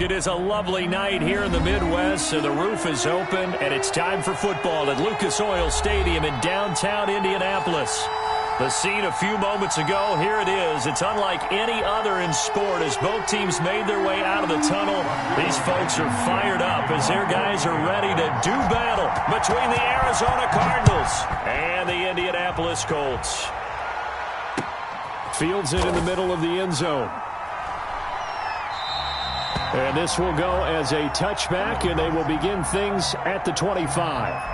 It is a lovely night here in the Midwest, and the roof is open, and it's time for football at Lucas Oil Stadium in downtown Indianapolis. The scene a few moments ago, here it is. It's unlike any other in sport as both teams made their way out of the tunnel. These folks are fired up as their guys are ready to do battle between the Arizona Cardinals and the Indianapolis Colts. Fields it in the middle of the end zone. And this will go as a touchback, and they will begin things at the 25.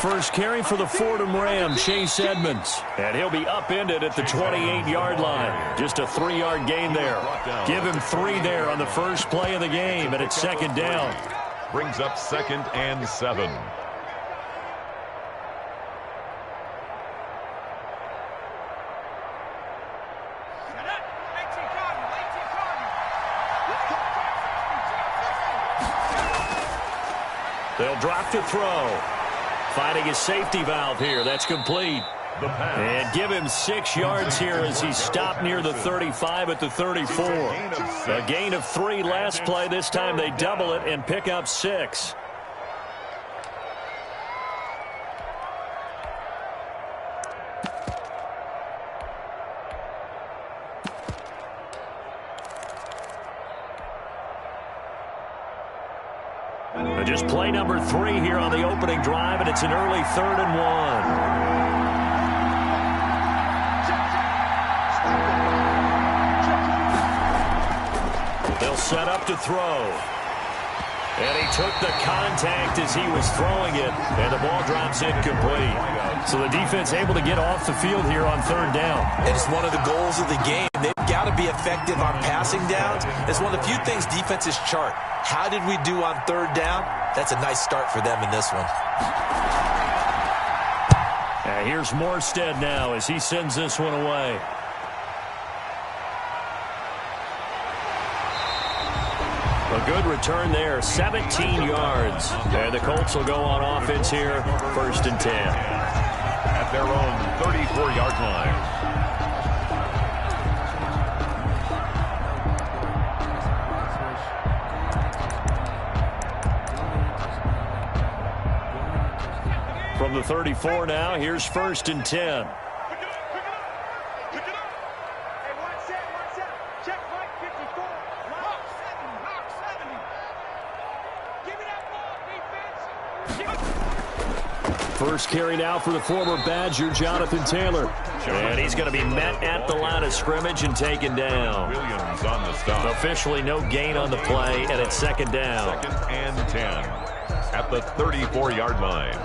First carry for the Fordham Ram, Chase Edmonds. And he'll be upended at the 28-yard line. Just a 3-yard gain there. Give him 3 there on the first play of the game, and it's second down. Brings up 2nd and 7. They'll drop to throw. Finding his safety valve here. That's complete. And give him 6 yards here as he stopped near the 35 at the 34. A gain of 3 last play. This time they double it and pick up 6. Just play number 3 here on the opening drive, and it's an early 3rd and 1. They'll set up to throw. And he took the contact as he was throwing it, and the ball drops incomplete. So the defense able to get off the field here on 3rd down. It's one of the goals of the game. They've got to be effective on passing downs. It's one of the few things defenses chart. How did we do on 3rd down? That's a nice start for them in this one. Here's Morstead now as he sends this one away. A good return there, 17 yards. And the Colts will go on offense here, 1st and 10. At their own 34-yard line. From the 34 now, here's 1st and 10. First carry now for the former Badger, Jonathan Taylor. And he's going to be met at the line of scrimmage and taken down. Williams on the stop. Officially no gain on the play, and it's 2nd down. 2nd and 10 at the 34-yard line.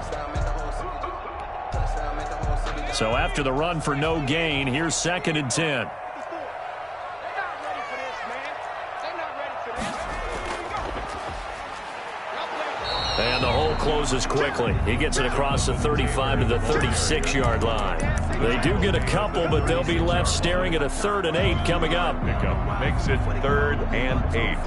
So after the run for no gain, here's 2nd and 10. And the hole closes quickly. He gets it across the 35 to the 36-yard line. They do get a couple, but they'll be left staring at a 3rd and 8 coming up. Pickup makes it 3rd and 8.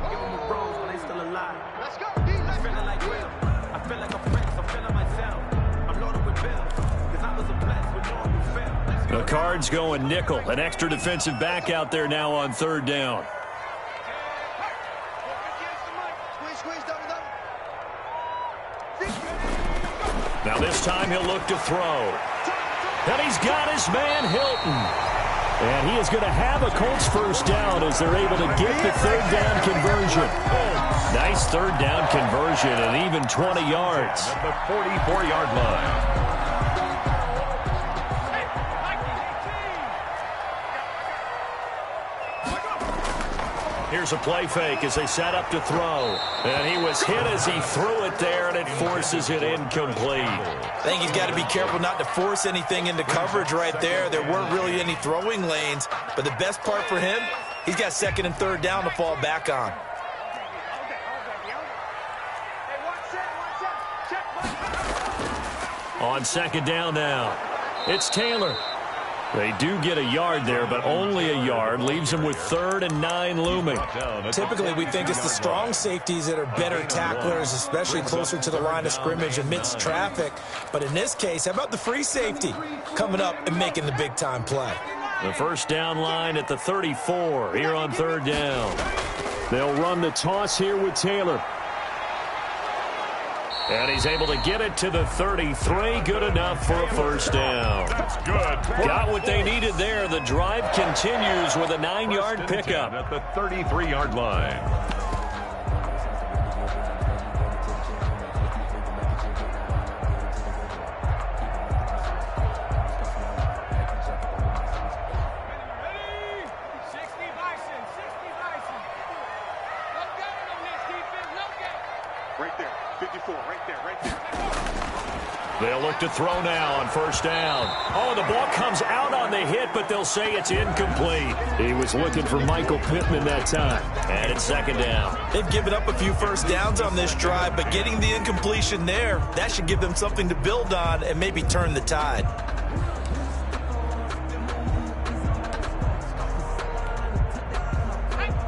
The Cards going nickel. An extra defensive back out there now on third down. Now this time he'll look to throw. And he's got his man Hilton. And he is going to have a Colts first down as they're able to get the third down conversion. Nice third down conversion and even 20 yards. At the 44-yard line. Here's a play fake as they set up to throw. And he was hit as he threw it there, and it forces it incomplete. I think he's got to be careful not to force anything into coverage right there. There weren't really any throwing lanes. But the best part for him, he's got second and third down to fall back on. On second down now, it's Taylor. They do get a yard there, but only a yard. Leaves them with 3rd and 9 looming. Typically, we think it's the strong safeties that are better tacklers, especially closer to the line of scrimmage amidst traffic. But in this case, how about the free safety coming up and making the big-time play? The first down line at the 34 here on third down. They'll run the toss here with Taylor. And he's able to get it to the 33. Good enough for a first down. That's good. Got what they needed there. The drive continues with a 9-yard pickup. At the 33-yard line. They'll look to throw now on first down. Oh, the ball comes out on the hit, but they'll say it's incomplete. He was looking for Michael Pittman that time. And it's second down. They've given up a few first downs on this drive, but getting the incompletion there, that should give them something to build on and maybe turn the tide.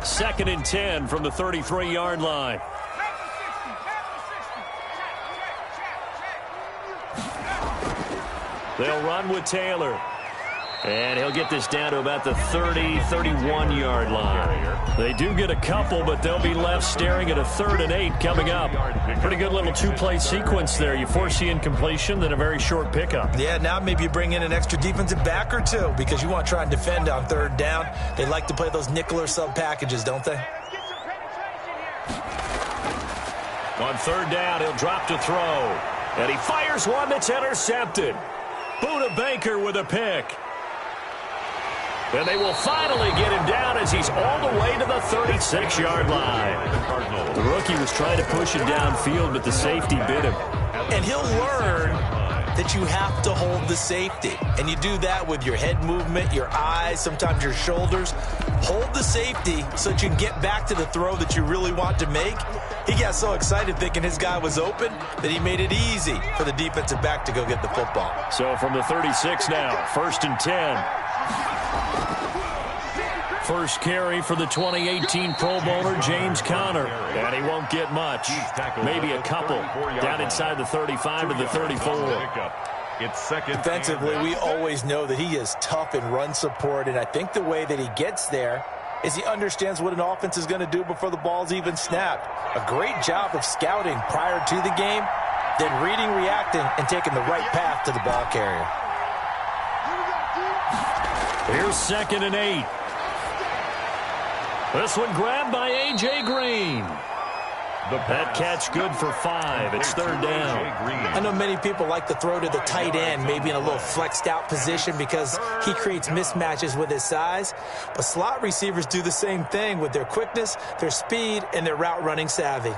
Second and 10 from the 33-yard line. They'll run with Taylor. And he'll get this down to about the 31-yard line. They do get a couple, but they'll be left staring at a 3rd and 8 coming up. Pretty good little two-play sequence there. You force the incompletion, then a very short pickup. Yeah, now maybe you bring in an extra defensive back or two because you want to try and defend on third down. They like to play those nickel or sub packages, don't they? On third down, he'll drop to throw. And he fires one that's intercepted. Buda Baker with a pick. And they will finally get him down as he's all the way to the 36-yard line. The rookie was trying to push him downfield, but the safety bit him. And he'll learn that you have to hold the safety. And you do that with your head movement, your eyes, sometimes your shoulders. Hold the safety so that you can get back to the throw that you really want to make. He got so excited thinking his guy was open that he made it easy for the defensive back to go get the football. So from the 36 now, 1st and 10. First carry for the 2018 Pro Bowler, James Conner. And he won't get much. Maybe a couple. Down inside the 35 to the 34. It's second. Defensively, we always know that he is tough in run support, and I think the way that he gets there is he understands what an offense is going to do before the ball's even snapped. A great job of scouting prior to the game, then reading, reacting, and taking the right path to the ball carrier. Here's 2nd and 8. This one grabbed by A.J. Green. That catch good for 5. It's 3rd down. I know many people like to throw to the tight end, maybe in a little flexed out position because he creates mismatches with his size. But slot receivers do the same thing with their quickness, their speed, and their route running savvy.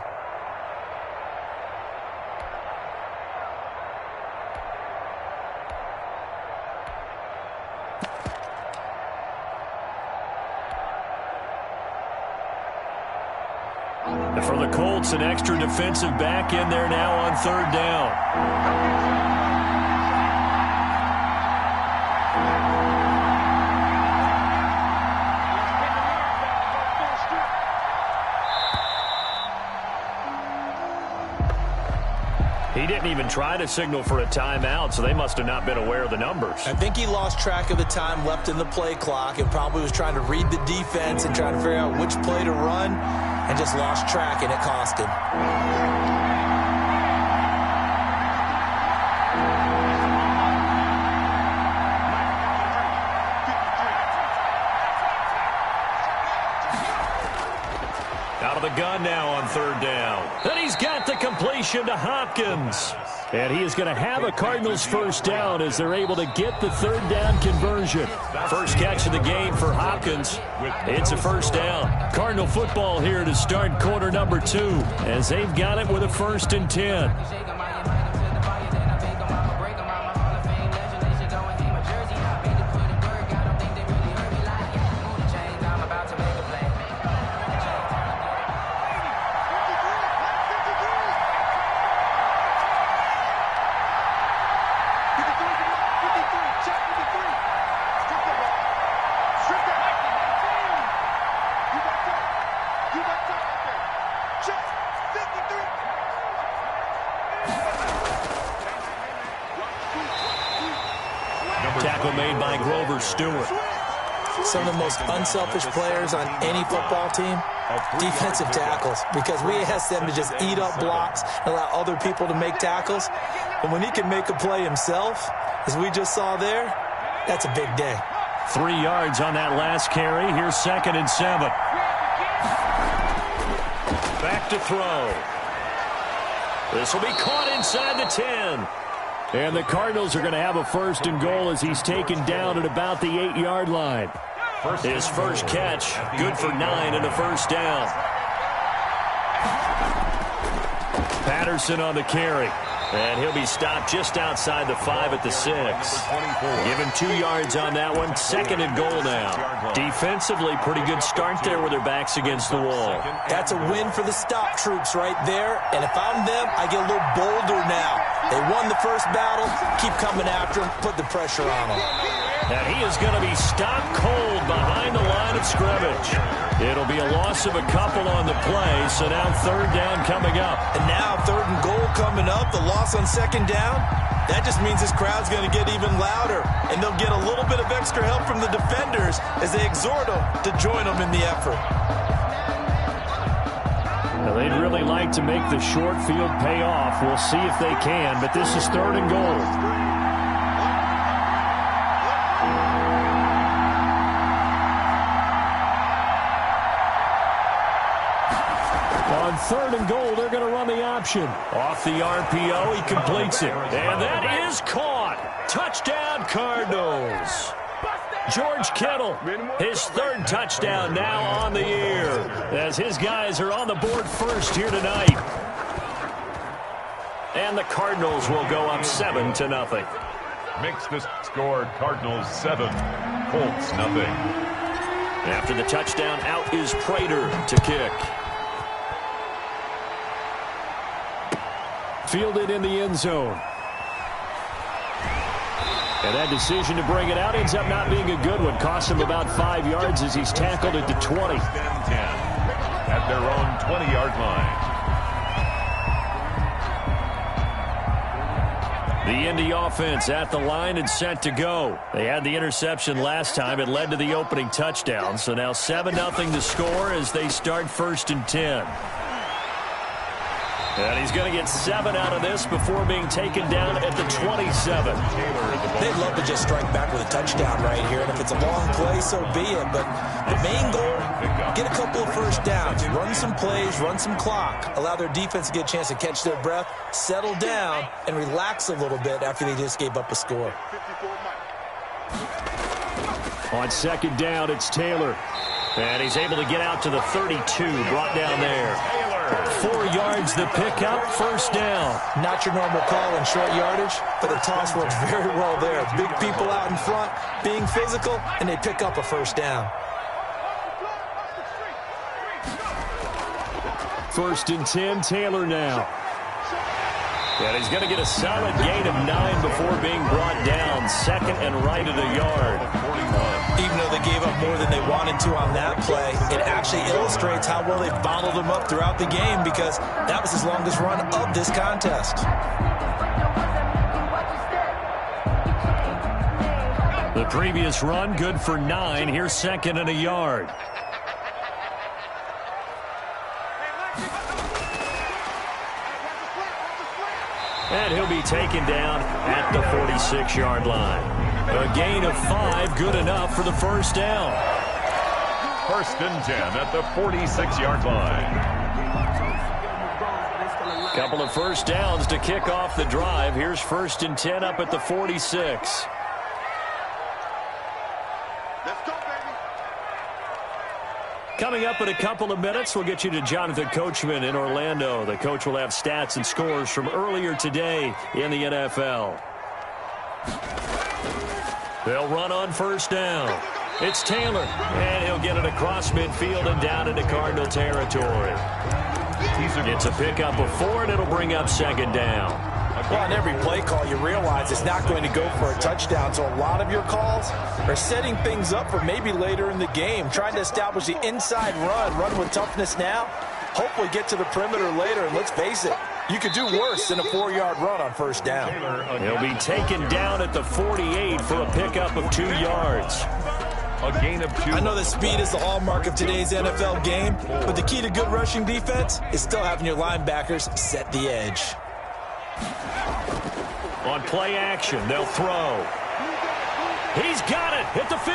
For the Colts, an extra defensive back in there now on 3rd down. He didn't even try to signal for a timeout, so they must have not been aware of the numbers. I think he lost track of the time left in the play clock and probably was trying to read the defense and trying to figure out which play to run and just lost track, and it cost him. Out of the gun now on third down. And he's got the completion to Hopkins. And he is going to have a Cardinals first down as they're able to get the third down conversion. First catch of the game for Hopkins. It's a first down. Cardinal football here to start quarter number 2 as they've got it with a 1st and 10. Tackle made by Grover Stewart. Some of the most unselfish players on any football team, defensive tackles, because we ask them to just eat up blocks and allow other people to make tackles. But when he can make a play himself, as we just saw there, that's a big day. 3 yards on that last carry. Here's 2nd and 7. Back to throw. This will be caught inside the 10. And the Cardinals are going to have a 1st and goal as he's taken down at about the 8-yard line. His first catch, good for 9 and a first down. Patterson on the carry. And he'll be stopped just outside the 5 at the 6. Give him 2 yards on that one. 2nd and goal now. Defensively, pretty good start there with their backs against the wall. That's a win for the stop troops right there. And if I'm them, I get a little bolder now. They won the first battle. Keep coming after him. Put the pressure on him. And he is going to be stopped cold behind the line of scrimmage. It'll be a loss of a couple on the play, so now 3rd down coming up. And now 3rd and goal coming up, the loss on 2nd down. That just means this crowd's going to get even louder, and they'll get a little bit of extra help from the defenders as they exhort them to join them in the effort. Now, they'd really like to make the short field pay off. We'll see if they can, but this is 3rd and goal. On 3rd and goal, they're going to run the option. Off the RPO, he completes it. And that is caught. Touchdown, Cardinals. George Kittle, his 3rd touchdown now on the year, as his guys are on the board first here tonight. And the Cardinals will go up 7-0. Makes the score Cardinals 7, Colts 0. After the touchdown, out is Prater to kick. Fielded in the end zone. And that decision to bring it out ends up not being a good one. Cost him about 5 yards as he's tackled it to 20. 10 at their own 20-yard line. The Indy offense at the line and set to go. They had the interception last time. It led to the opening touchdown. So now 7-0 to score as they start 1st and 10. And he's going to get 7 out of this before being taken down at the 27. They'd love to just strike back with a touchdown right here. And if it's a long play, so be it. But the main goal, get a couple of first downs. Run some plays, run some clock. Allow their defense to get a chance to catch their breath, settle down, and relax a little bit after they just gave up a score. On 2nd down, it's Taylor. And he's able to get out to the 32, brought down there. 4 yards the pickup, 1st down. Not your normal call in short yardage, but the toss works very well there. Big people out in front, being physical, and they pick up a 1st down. 1st and 10, Taylor now. And he's going to get a solid gain of 9 before being brought down. Second and right at a yard. Even though they gave up more than they wanted to on that play, it actually illustrates how well they bottled him up throughout the game, because that was his longest run of this contest. The previous run, good for 9. Here's second and a yard. And he'll be taken down at the 46-yard line. A gain of 5, good enough for the first down. First and 10 at the 46-yard line. Couple of first downs to kick off the drive. Here's first and 10 up at the 46. Coming up in a couple of minutes, we'll get you to Jonathan Coachman in Orlando. The coach will have stats and scores from earlier today in the NFL. They'll run on first down. It's Taylor, and he'll get it across midfield and down into Cardinal territory. It's a pickup of 4, and it'll bring up second down. Well, on every play call, you realize it's not going to go for a touchdown, so a lot of your calls are setting things up for maybe later in the game, trying to establish the inside run with toughness now, hopefully get to the perimeter later, and let's face it, you could do worse than a 4-yard run on first down. He'll be taken down at the 48 for a pickup of 2 yards. A gain of 2. I know that speed is the hallmark of today's NFL game, but the key to good rushing defense is still having your linebackers set the edge. On play action, they'll throw. He's got it at the 15.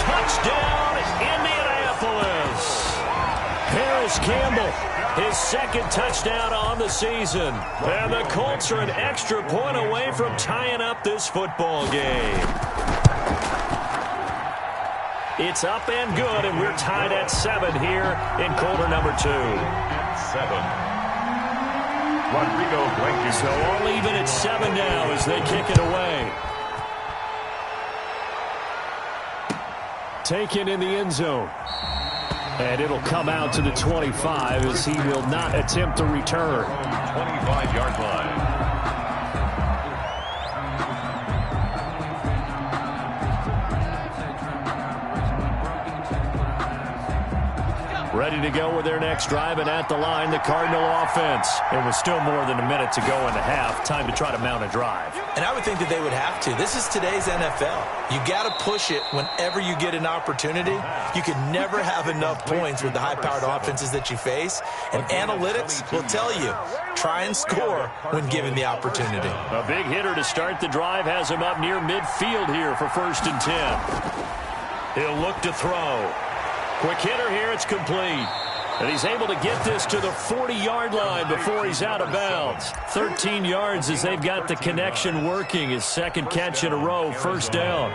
Touchdown, Indianapolis. Paris Campbell, his second touchdown on the season. And the Colts are an extra point away from tying up this football game. It's up and good, and we're tied at 7 here in quarter number 2. 7. Rodrigo Blankenship. So all even at 7 now as they kick it away. Taken in the end zone. And it'll come out to the 25 as he will not attempt to return. 25-yard line. Ready to go with their next drive, and at the line, the Cardinal offense. It was still more than a minute to go in the half. Time to try to mount a drive. And I would think that they would have to. This is today's NFL. You got to push it whenever you get an opportunity. You can never have enough points with the high-powered offenses that you face. And analytics will tell you, try and score when given the opportunity. A big hitter to start the drive has him up near midfield here for first and 10. He'll look to throw. Quick hitter here, it's complete. And he's able to get this to the 40-yard line before he's out of bounds. 13 yards as they've got the connection working. His second catch in a row, first down.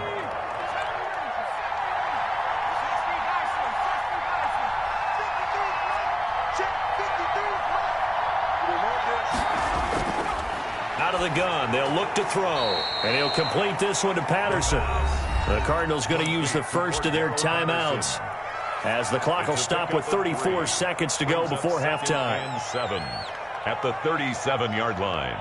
Out of the gun, they'll look to throw. And he'll complete this one to Patterson. The Cardinals going to use the first of their timeouts, as the clock will stop with 34 seconds to go before halftime. 7 at the 37-yard line.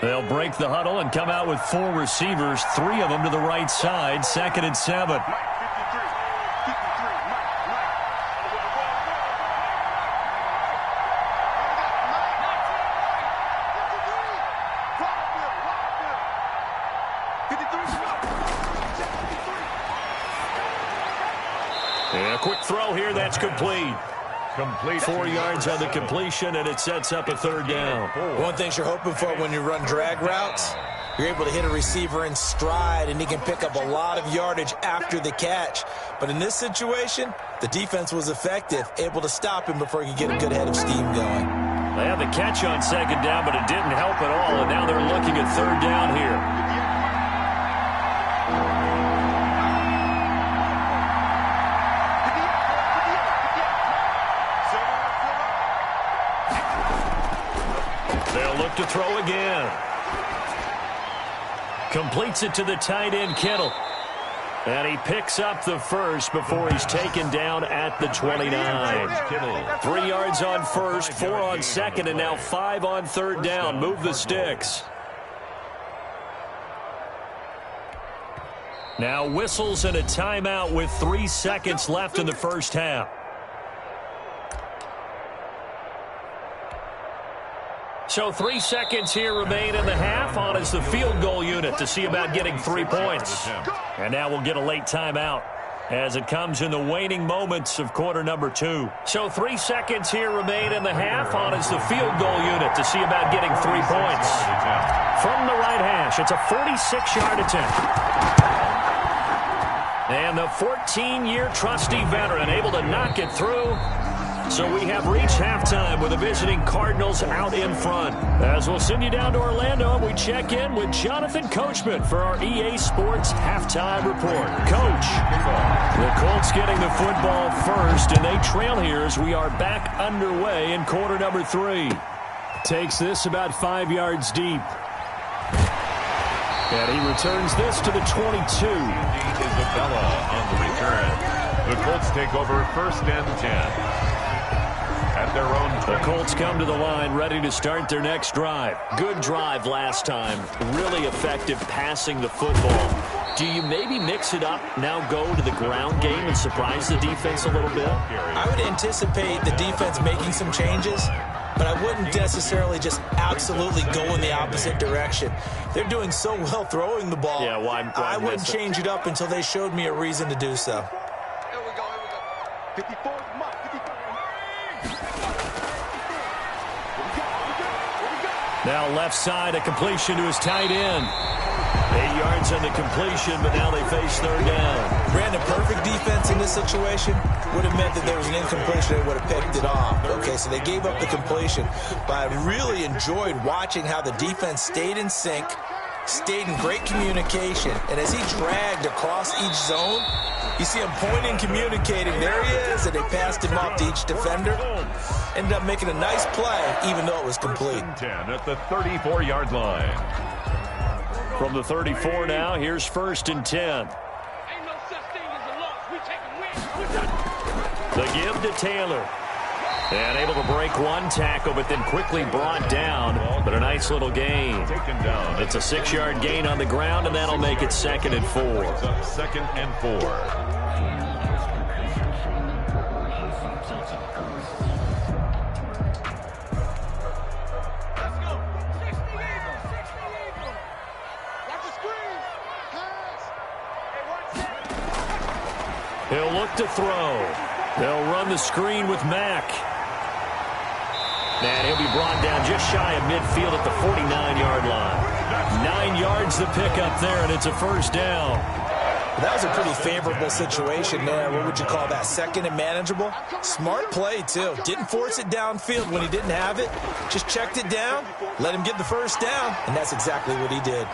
They'll break the huddle and come out with 4 receivers, 3 of them to the right side, second and 7. And a quick throw here, that's complete. 4 yards on the completion, and it sets up a third down. One thing you're hoping for when you run drag routes, you're able to hit a receiver in stride, and he can pick up a lot of yardage after the catch. But in this situation, the defense was effective, able to stop him before he could get a good head of steam going. They had the catch on second down, but it didn't help at all, and now they're looking at third down here. They'll look to throw again. Completes it to the tight end, Kittle. And he picks up the first before he's taken down at the 29. 3 yards on first, 4 on second, and now 5 on third down. Move the sticks. Now whistles and a timeout with 3 seconds left in the first half. So 3 seconds here remain in the half. On is the field goal unit to see about getting 3 points. And now we'll get a late timeout as it comes in the waning moments of quarter number 2. So 3 seconds here remain in the half. On is the field goal unit to see about getting 3 points. From the right hash, it's a 46-yard attempt. And the 14-year trusty veteran able to knock it through. So we have reached halftime with the visiting Cardinals out in front. As we'll send you down to Orlando, we check in with Jonathan Coachman for our EA Sports Halftime Report. Coach, the Colts getting the football first, and they trail here as we are back underway in quarter number 3. Takes this about 5 yards deep. And he returns this to the 22. Isabella on the return. The Colts take over 1st and 10. At their own 20. The Colts come to the line ready to start their next drive. Good drive last time. Really effective passing the football. Do you maybe mix it up, now go to the ground game and surprise the defense a little bit? I would anticipate the defense making some changes, but I wouldn't necessarily just absolutely go in the opposite direction. They're doing so well throwing the ball. Yeah, why I wouldn't change it up until they showed me a reason to do so. Here we go. 54. Now left side, a completion to his tight end. 8 yards on the completion, but now they face third down. Brandon, perfect defense in this situation would have meant that there was an incompletion. They would have picked it off. Okay, so they gave up the completion. But I really enjoyed watching how the defense stayed in sync, stayed in great communication. And as he dragged across each zone, you see him pointing, communicating. There he is, and they passed him off to each defender. Ended up making a nice play, even though it was complete. 10 at the 34-yard line. From the 34 now, here's 1st and 10. Ain't no such thing as a loss. We take a win. The give to Taylor. And able to break one tackle, but then quickly brought down. But a nice little gain. Taken down. It's a 6-yard gain on the ground, and that'll make it 2nd and 4. 2nd and 4. He'll look to throw. They'll run the screen with Mack. And he'll be brought down just shy of midfield at the 49-yard line. 9 yards to pick up there, and it's a 1st down. That was a pretty favorable situation there. What would you call that? 2nd and manageable? Smart play, too. Didn't force it downfield when he didn't have it. Just checked it down, let him get the 1st down, and that's exactly what he did.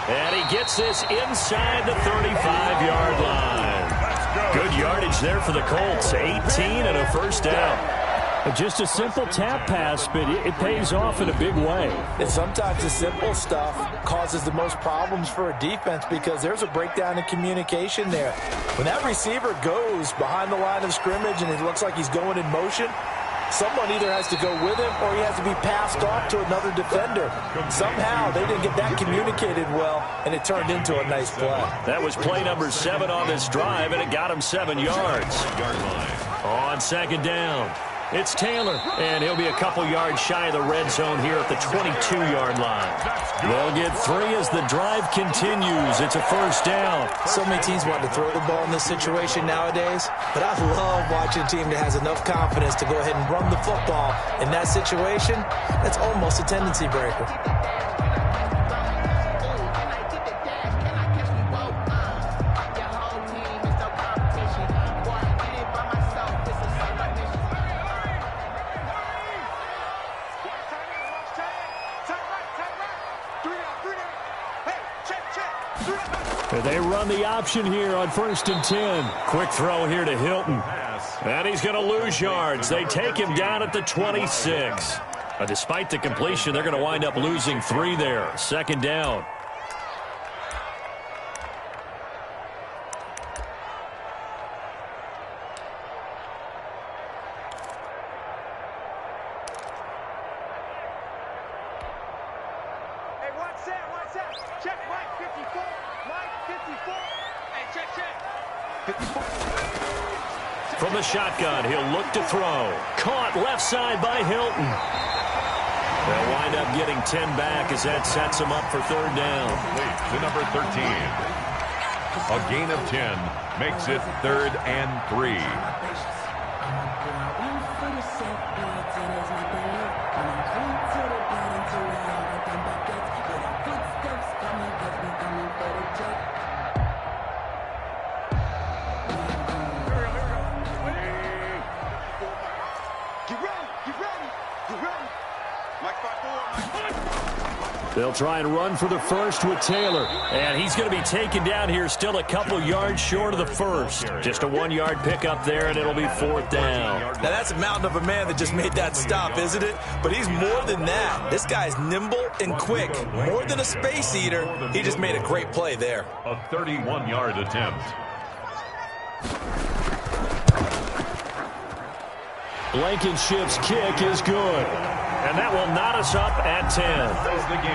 And he gets this inside the 35-yard line. Good yardage there for the Colts. 18 and a 1st down. Just a simple tap pass, but it pays off in a big way. And sometimes the simple stuff causes the most problems for a defense because there's a breakdown in communication there. When that receiver goes behind the line of scrimmage and it looks like he's going in motion, someone either has to go with him or he has to be passed off to another defender. Somehow they didn't get that communicated well, and it turned into a nice play. That was play number 7 on this drive, and it got him 7 yards. On 2nd down, it's Taylor, and he'll be a couple yards shy of the red zone here at the 22-yard line. They'll get 3 as the drive continues. It's a 1st down. So many teams want to throw the ball in this situation nowadays, but I love watching a team that has enough confidence to go ahead and run the football. In that situation, that's almost a tendency breaker. They run the option here on 1st and 10. Quick throw here to Hilton. And he's going to lose yards. They take him down at the 26. Despite the completion, they're going to wind up losing 3 there. 2nd down. Check, Mike 54. Mike 54. Hey, check. 54. From the shotgun, he'll look to throw. Caught left side by Hilton. They'll wind up getting 10 back as that sets them up for third down. To number 13. A gain of 10 makes it 3rd and 3. They'll try and run for the first with Taylor. And he's going to be taken down here still a couple yards short of the first. Just a 1-yard pickup there, and it'll be 4th down. Now, that's a mountain of a man that just made that stop, isn't it? But he's more than that. This guy's nimble and quick. More than a space eater, he just made a great play there. A 31-yard attempt. Blankenship's kick is good. And that will knot us up at 10.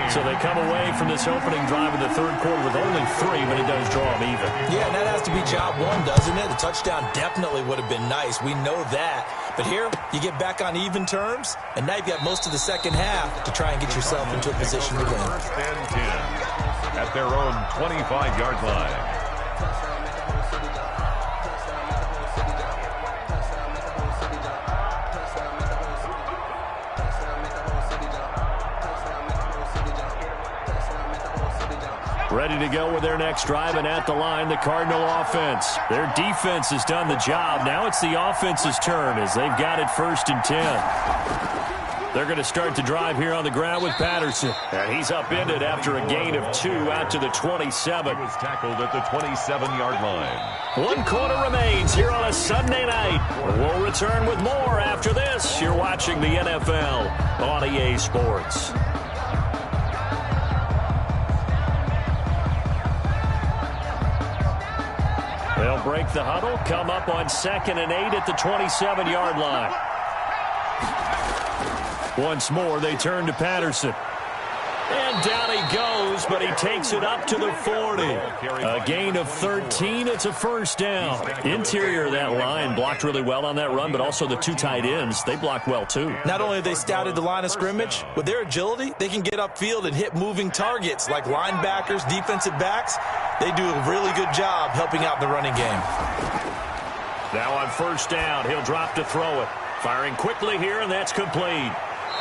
So they come away from this opening drive in the third quarter with only 3, but it does draw them even. Yeah, and that has to be job one, doesn't it? The touchdown definitely would have been nice. We know that. But here, you get back on even terms, and now you've got most of the second half to try and get yourself into a position to win. 1st and 10 at their own 25-yard line. Ready to go with their next drive, and at the line, the Cardinal offense. Their defense has done the job. Now it's the offense's turn as they've got it 1st and 10. They're going to start the drive here on the ground with Patterson. And he's upended after a gain of 2 out to the 27. He was tackled at the 27-yard line. 1 quarter remains here on a Sunday night. We'll return with more after this. You're watching the NFL on EA Sports. They'll break the huddle, come up on 2nd and 8 at the 27-yard line. Once more, they turn to Patterson. And down he goes, but he takes it up to the 40. A gain of 13. It's a 1st down. Interior of that line blocked really well on that run, but also the 2 tight ends, they blocked well too. Not only have they scouted the line of scrimmage, with their agility, they can get upfield and hit moving targets like linebackers, defensive backs. They do a really good job helping out in the running game. Now on 1st down, he'll drop to throw it. Firing quickly here, and that's complete.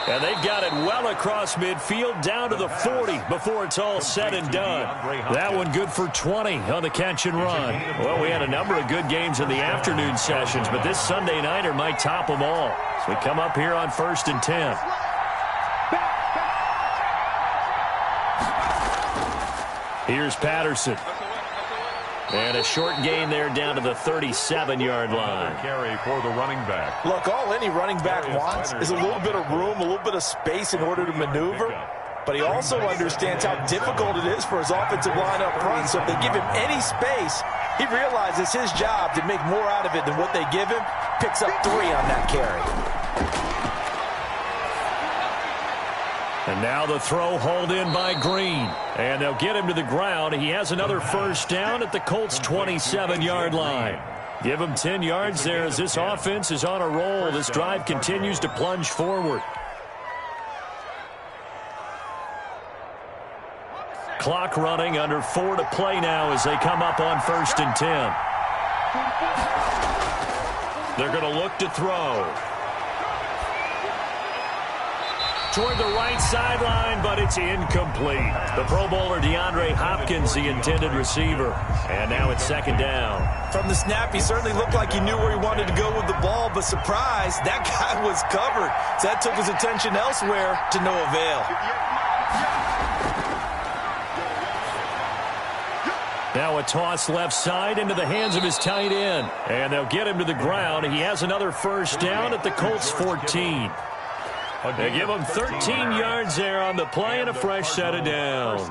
And they've got it well across midfield down to the 40 before it's all said and done. That one good for 20 on the catch and run. Well, we had a number of good games in the afternoon sessions, but this Sunday nighter might top them all. So we come up here on 1st and 10. Here's Patterson. And a short gain there down to the 37-yard line. Carry for the running back. Look, all any running back wants is a little bit of room, a little bit of space in order to maneuver. But he also understands how difficult it is for his offensive line up front. So if they give him any space, he realizes his job to make more out of it than what they give him. Picks up 3 on that carry. And now the throw hauled in by Green. And they'll get him to the ground. He has another 1st down at the Colts' 27-yard line. Give him 10 yards there as this offense is on a roll. This drive continues to plunge forward. Clock running, under 4 to play now as they come up on 1st and 10. They're going to look to throw. Toward the right sideline, but it's incomplete. The Pro Bowler DeAndre Hopkins, the intended receiver. And now it's 2nd down. From the snap, he certainly looked like he knew where he wanted to go with the ball, but surprise, that guy was covered. So that took his attention elsewhere to no avail. Now a toss left side into the hands of his tight end. And they'll get him to the ground. He has another 1st down at the Colts' 14. They give him 13 yards there on the play and a fresh set of downs.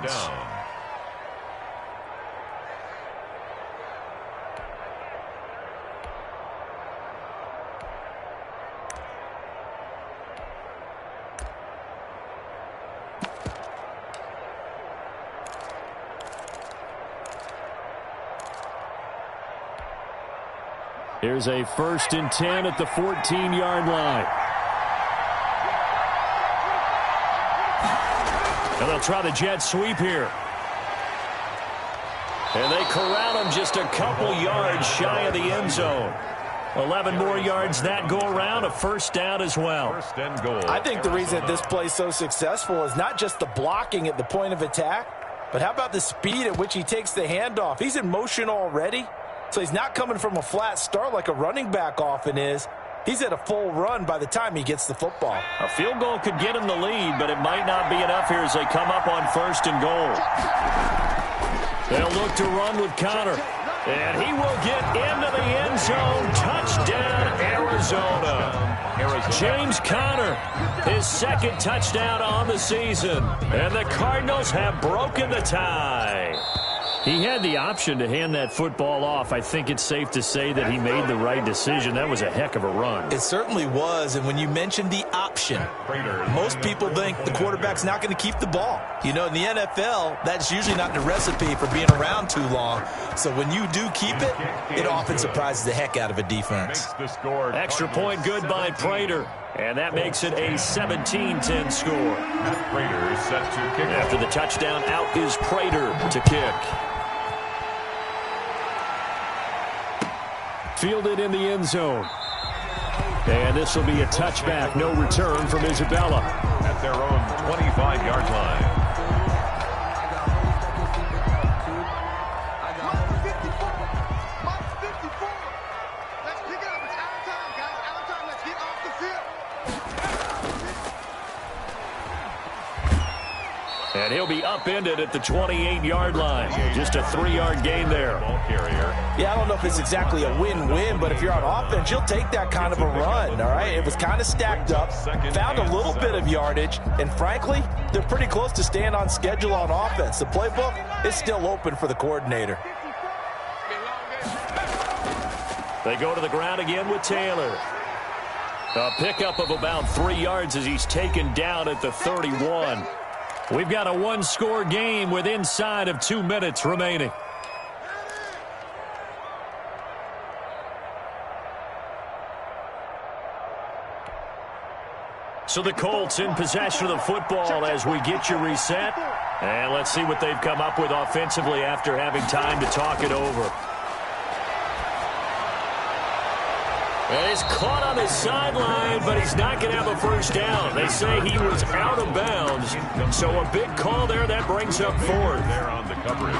Here's a 1st and 10 at the 14-yard line. And they'll try the jet sweep here. And they corral him just a couple yards shy of the end zone. 11 more yards that go around, a 1st down as well. 1st and goal. I think the reason that this play is so successful is not just the blocking at the point of attack, but how about the speed at which he takes the handoff? He's in motion already, so he's not coming from a flat start like a running back often is. He's at a full run by the time he gets the football. A field goal could get him the lead, but it might not be enough here as they come up on 1st and goal. They'll look to run with Connor. And he will get into the end zone. Touchdown, Arizona. James Conner, his 2nd touchdown on the season. And the Cardinals have broken the tie. He had the option to hand that football off. I think it's safe to say that he made the right decision. That was a heck of a run. It certainly was, and when you mentioned the option, most people think the quarterback's not going to keep the ball. You know, in the NFL, that's usually not the recipe for being around too long. So when you do keep it, it often surprises the heck out of a defense. Extra point good by Prater. And that makes it a 17-10 score. Prater is set to kick. After the touchdown, out is Prater to kick. Fielded in the end zone. And this will be a touchback. No return from Isabella. At their own 25-yard line. And he'll be upended at the 28-yard line. Just a 3-yard gain there. Yeah, I don't know if it's exactly a win-win, but if you're on offense, you'll take that kind of a run, all right? It was kind of stacked up, found a little bit of yardage, and frankly, they're pretty close to staying on schedule on offense. The playbook is still open for the coordinator. They go to the ground again with Taylor. A pickup of about 3 yards as he's taken down at the 31. We've got a 1-score game with inside of 2 minutes remaining. So the Colts in possession of the football as we get you reset. And let's see what they've come up with offensively after having time to talk it over. And he's caught on his sideline, but he's not going to have a 1st down. They say he was out of bounds. So a big call there. That brings up 4th. There on the coverage.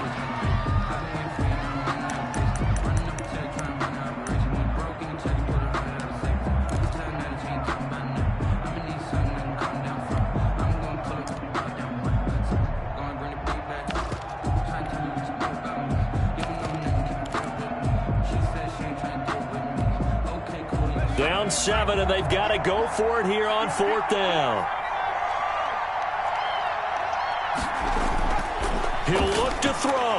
Down 7, and they've got to go for it here on 4th down. He'll look to throw.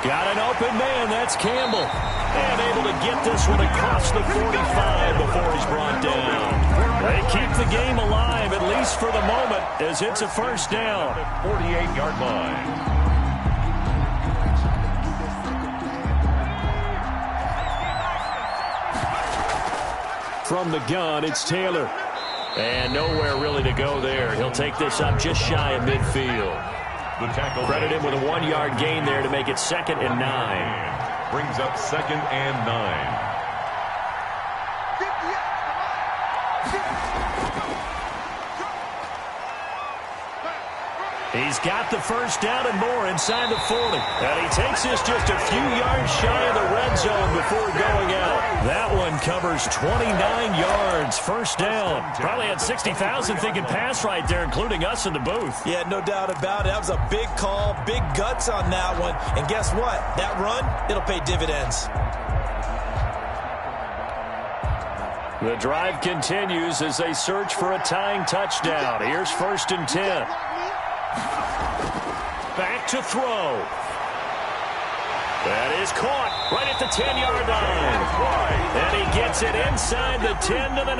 Got an open man. That's Campbell. And able to get this one across the 45 before he's brought down. They keep the game alive, at least for the moment, as it's a 1st down. 48-yard line. From the gun, it's Taylor. And nowhere really to go there. He'll take this up just shy of midfield. The tackle credit him with a 1-yard gain there to make it 2nd and 9. Brings up 2nd and 9. He's got the 1st down and more inside the 40. And he takes this just a few yards shy of the red zone before going out. That one covers 29 yards. 1st down. Probably had 60,000 thinking pass right there, including us in the booth. Yeah, no doubt about it. That was a big call, big guts on that one. And guess what? That run, it'll pay dividends. The drive continues as they search for a tying touchdown. Here's 1st and 10. Back to throw. That is caught right at the 10-yard line. And he gets it inside the 10 to the 9.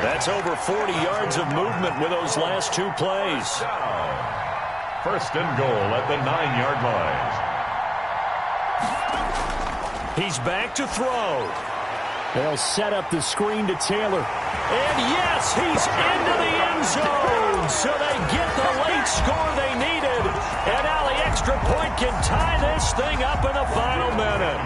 That's over 40 yards of movement with those last 2 plays. 1st and goal at the 9-yard line. He's back to throw. They'll set up the screen to Taylor. And yes, he's into the end zone. So they get the late score they needed. And now the extra point can tie this thing up in the final minute.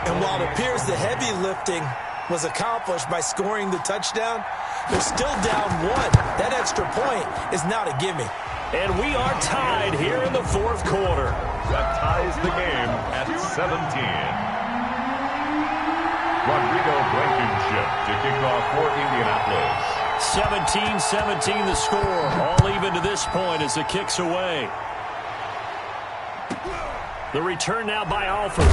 And while it appears the heavy lifting was accomplished by scoring the touchdown, they're still down one. That extra point is not a gimme. And we are tied here in the fourth quarter. That ties the game at 17. Rodrigo Blankenship to kick off for Indianapolis. 17-17 the score. All even to this point as the kick's away. The return now by Alford.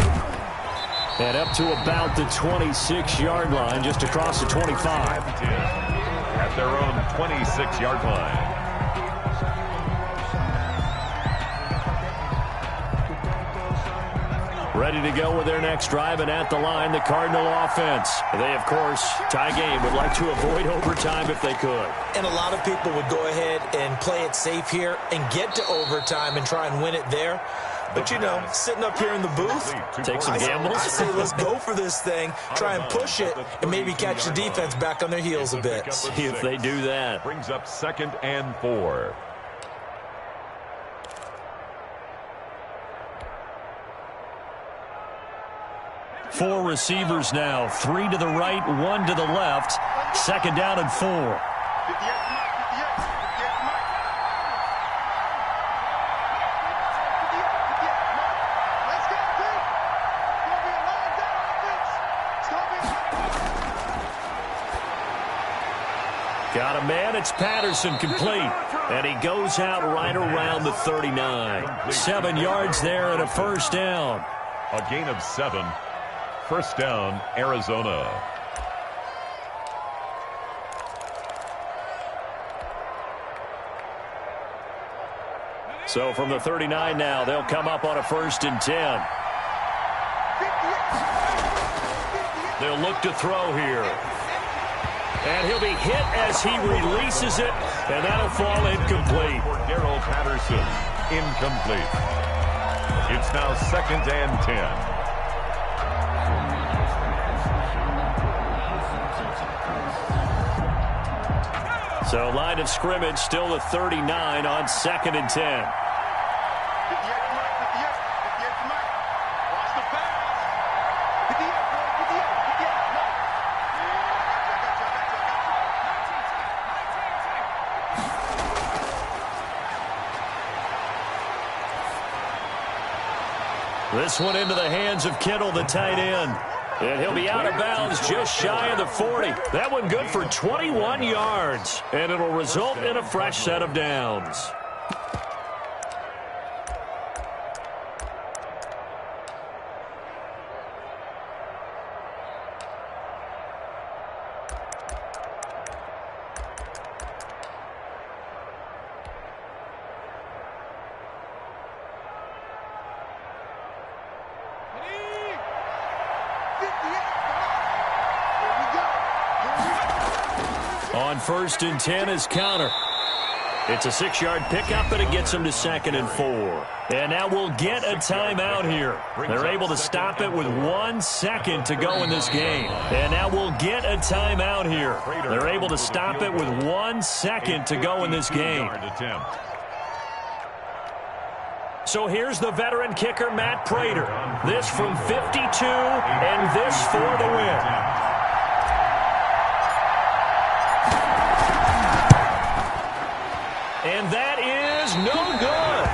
And up to about the 26-yard line, just across the 25. At their own 26-yard line. Ready to go with their next drive, and at the line, the Cardinal offense. They, of course, tie game, would like to avoid overtime if they could. And a lot of people would go ahead and play it safe here and get to overtime and try and win it there. But, you know, sitting up here in the booth, take some gambles. I say let's go for this thing, try and push it, and maybe catch the defense back on their heels a bit. See if they do that. Brings up 2nd and 4. Four receivers now, 3 to the right, 1 to the left. 2nd down and 4. Got a man, it's Patterson, complete. And he goes out right around the 39. 7 yards there and a first down. A gain of 7. First down, Arizona. So from the 39 now, they'll come up on a 1st and 10. They'll look to throw here. And he'll be hit as he releases it, and that'll fall incomplete. For Darrell Patterson, incomplete. It's now 2nd and 10. So line of scrimmage still the 39 on 2nd and 10. This one into the hands of Kittle, the tight end. And he'll be out of bounds just shy of the 40. That one good for 21 yards. And it'll result in a fresh set of downs. On 1st and 10 is Counter. It's a 6-yard pickup, but it gets them to 2nd and 4. And now we'll get a timeout here. They're able to stop it with 1 second to go in this game. And now we'll get a timeout here. They're able to stop it with 1 second to go in this game. So here's the veteran kicker, Matt Prater. This from 52, and this for the win. And that is no good.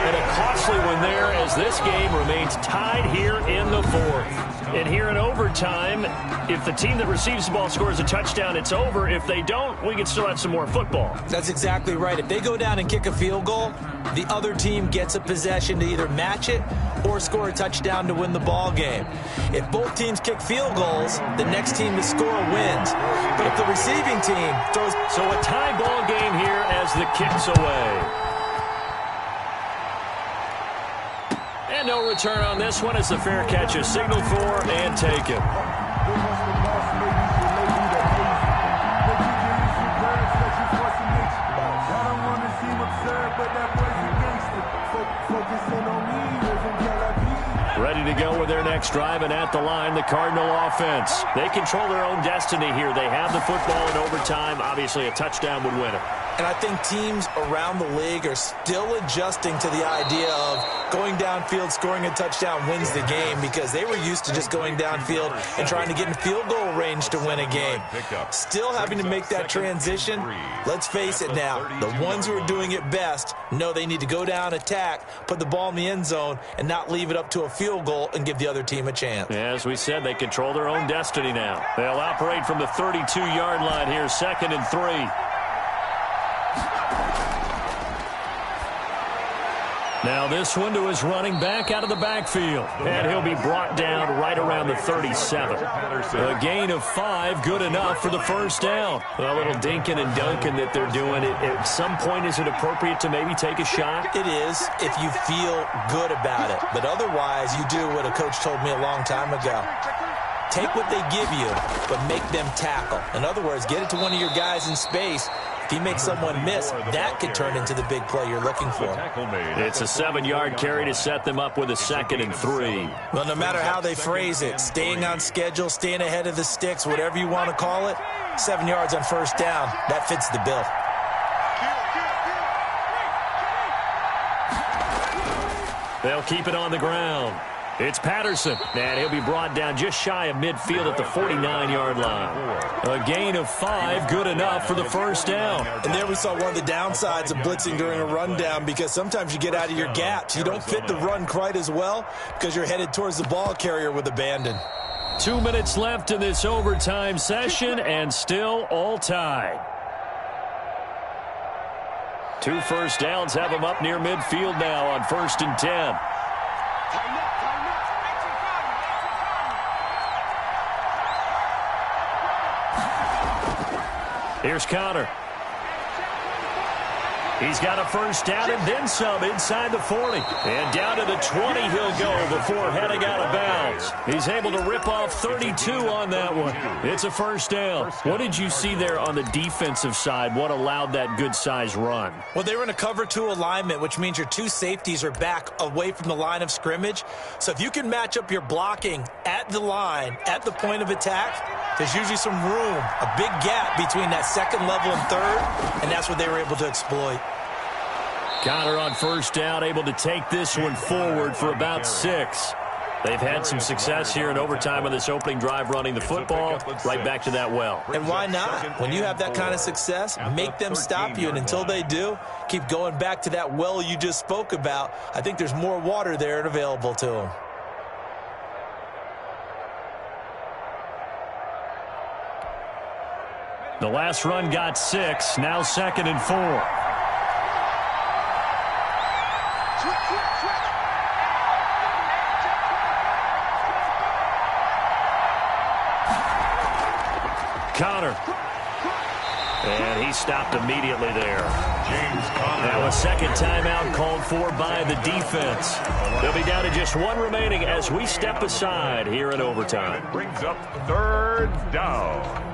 And a costly one there as this game remains tied here in the 4th. And here in overtime, if the team that receives the ball scores a touchdown, it's over. If they don't, we can still have some more football. That's exactly right. If they go down and kick a field goal, the other team gets a possession to either match it or score a touchdown to win the ball game. If both teams kick field goals, the next team to score wins. But if the receiving team throws... So a tie ball game here as the kick's away. And no return on this one as the fair catch is signaled for and taken. Ready to go with their next Next drive and at the line, the Cardinal offense. They control their own destiny here. They have the football in overtime. Obviously, a touchdown would win it. And I think teams around the league are still adjusting to the idea of going downfield, scoring a touchdown wins the game, because they were used to just going downfield and trying to get in field goal range to win a game. Still having to make that transition. Let's face it now, the ones who are doing it best know they need to go down, attack, put the ball in the end zone, and not leave it up to a field goal and give the other team a chance. As we said, they control their own destiny now. They'll operate from the 32-yard line here, 2nd and 3. Now this one to his running back out of the backfield. And he'll be brought down right around the 37. A gain of 5, good enough for the first down. A little dinking and dunking that they're doing. At some point, is it appropriate to maybe take a shot? It is if you feel good about it. But otherwise, you do what a coach told me a long time ago. Take what they give you, but make them tackle. In other words, get it to one of your guys in space. If he makes someone miss, that could turn into the big play you're looking for. It's a 7-yard carry to set them up with a 2nd and 3. Well, no matter how they phrase it, staying on schedule, staying ahead of the sticks, whatever you want to call it, 7 yards on first down, that fits the bill. They'll keep it on the ground. It's Patterson, and he'll be brought down just shy of midfield at the 49-yard line. A gain of 5, good enough for the first down. And there we saw one of the downsides of blitzing during a rundown, because sometimes you get out of your gaps. You don't fit the run quite as well because you're headed towards the ball carrier with abandon. 2 minutes left in this overtime session, and still all tied. 2 first downs have them up near midfield now on 1st and 10. Here's Connor. He's got a first down and then some inside the 40. And down to the 20 he'll go before heading out of bounds. He's able to rip off 32 on that one. It's a first down. What did you see there on the defensive side? What allowed that good-sized run? Well, they were in a cover 2 alignment, which means your 2 safeties are back away from the line of scrimmage. So if you can match up your blocking at the line, at the point of attack, there's usually some room, a big gap between that 2nd level and 3rd, and that's what they were able to exploit. Connor on first down, able to take this one forward for about 6. They've had some success here in overtime on this opening drive running the football. Right back to that well. And why not? When you have that kind of success, make them stop you. And until they do, keep going back to that well you just spoke about. I think there's more water there and available to them. The last run got 6. Now 2nd and 4. Connor. And he stopped immediately there. James Conner. Now a second timeout called for by the defense. They'll be down to just 1 remaining as we step aside here in overtime. Brings up 3rd down.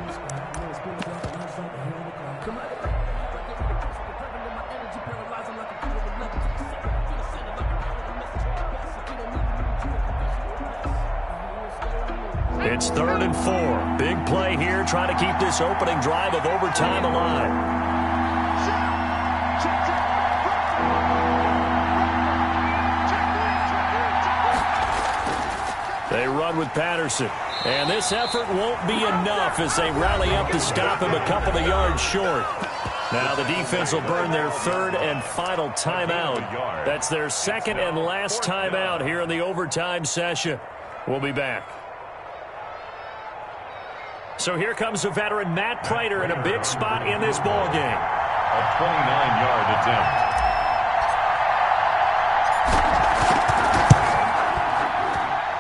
It's 3rd and 4. Big play here, trying to keep this opening drive of overtime alive. They run with Patterson. And this effort won't be enough as they rally up to stop him a couple of yards short. Now the defense will burn their 3rd and final timeout. That's their 2nd and last timeout here in the overtime session. We'll be back. So here comes the veteran Matt Prater in a big spot in this ball game. A 29-yard attempt.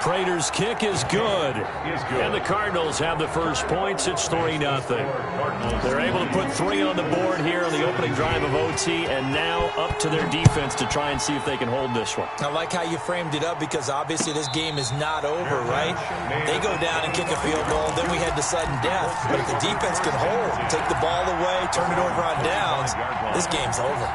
Prater's kick is good. And the Cardinals have the first points. It's 3-0. They're able to put 3 on the board here on the opening drive of OT, and now up to their defense to try and see if they can hold this one. I like how you framed it up, because obviously this game is not over, right? They go down and kick a field goal, then we head to sudden death. But if the defense can hold, take the ball away, turn it over on downs, this game's over.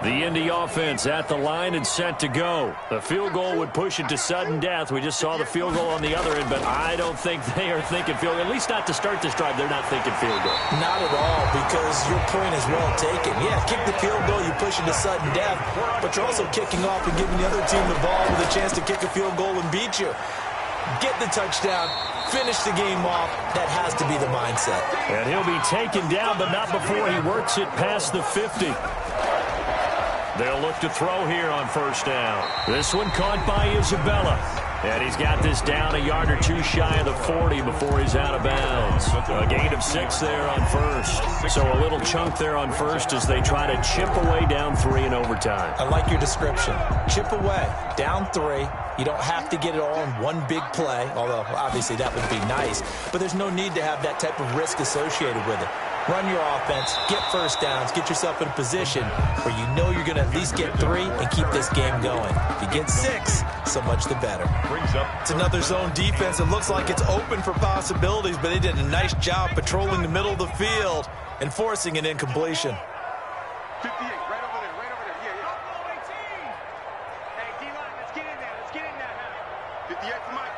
The Indy offense at the line and set to go. The field goal would push it to sudden death. We just saw the field goal on the other end, but I don't think they are thinking field goal. At least not to start this drive. They're not thinking field goal. Not at all, because your point is well taken. Yeah, kick the field goal, you push it to sudden death, but you're also kicking off and giving the other team the ball with a chance to kick a field goal and beat you. Get the touchdown, finish the game off. That has to be the mindset. And he'll be taken down, but not before he works it past the 50. They'll look to throw here on first down. This one caught by Isabella. And he's got this down a yard or two shy of the 40 before he's out of bounds. A gain of 6 there on first. So a little chunk there on first as they try to chip away down 3 in overtime. I like your description. Chip away, down 3. You don't have to get it all in one big play, although obviously that would be nice. But there's no need to have that type of risk associated with it. Run your offense, get first downs, get yourself in a position where you know you're going to at least get 3 and keep this game going. If you get 6, so much the better. It's another zone defense. It looks like it's open for possibilities, but they did a nice job patrolling the middle of the field and forcing an incompletion. 58, right over there, yeah. Hey, D-line, let's get in there, 58 to Mike,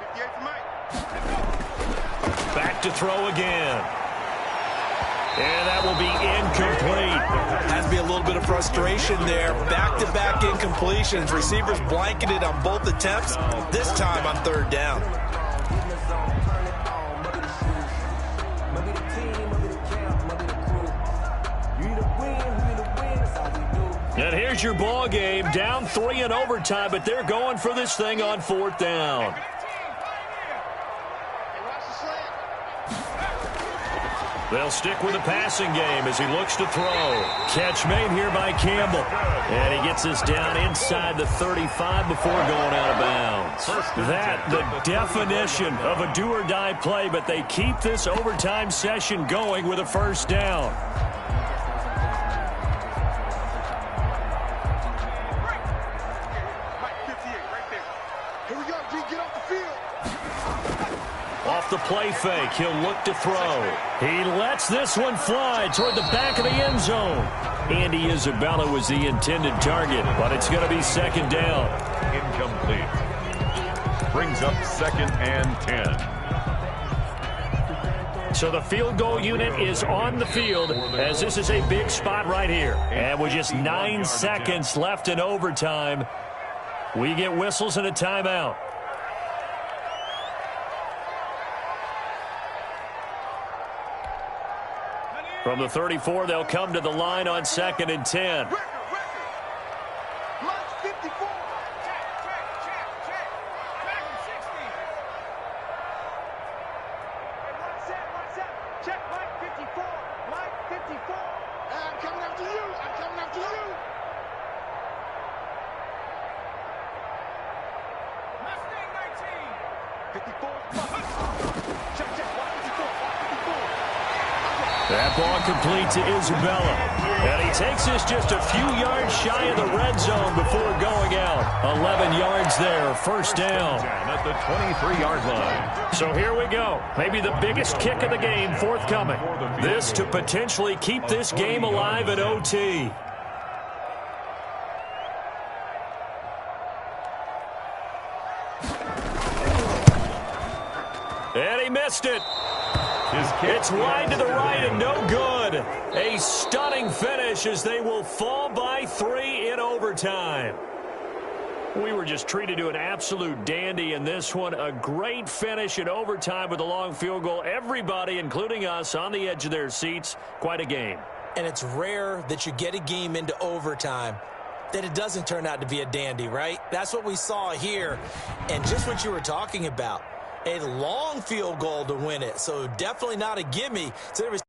58 to Mike. Back to throw again. And that will be incomplete. Has to be a little bit of frustration there. Back-to-back incompletions. Receivers blanketed on both attempts, this time on third down. And here's your ball game. Down 3 in overtime, but they're going for this thing on fourth down. They'll stick with the passing game as he looks to throw. Catch made here by Campbell. And he gets this down inside the 35 before going out of bounds. That, the definition of a do-or-die play, but they keep this overtime session going with a first down. Off the play fake, he'll look to throw. He lets this one fly toward the back of the end zone. Andy Isabella was the intended target, but it's going to be second down. Incomplete. Brings up 2nd and 10. So the field goal unit is on the field as this is a big spot right here. And with just 9 seconds left in overtime, we get whistles and a timeout. From the 34, they'll come to the line on 2nd and 10. That ball complete to Isabella. And he takes this just a few yards shy of the red zone before going out. 11 yards there, first down. At the 23-yard line. So here we go. Maybe the biggest kick of the game forthcoming. This to potentially keep this game alive at OT. And he missed it. It's wide to the right and no good. A stunning finish as they will fall by 3 in overtime. We were just treated to an absolute dandy in this one. A great finish in overtime with a long field goal. Everybody, including us, on the edge of their seats. Quite a game. And it's rare that you get a game into overtime that it doesn't turn out to be a dandy, right? That's what we saw here. And just what you were talking about. A long field goal to win it, so definitely not a gimme. So there was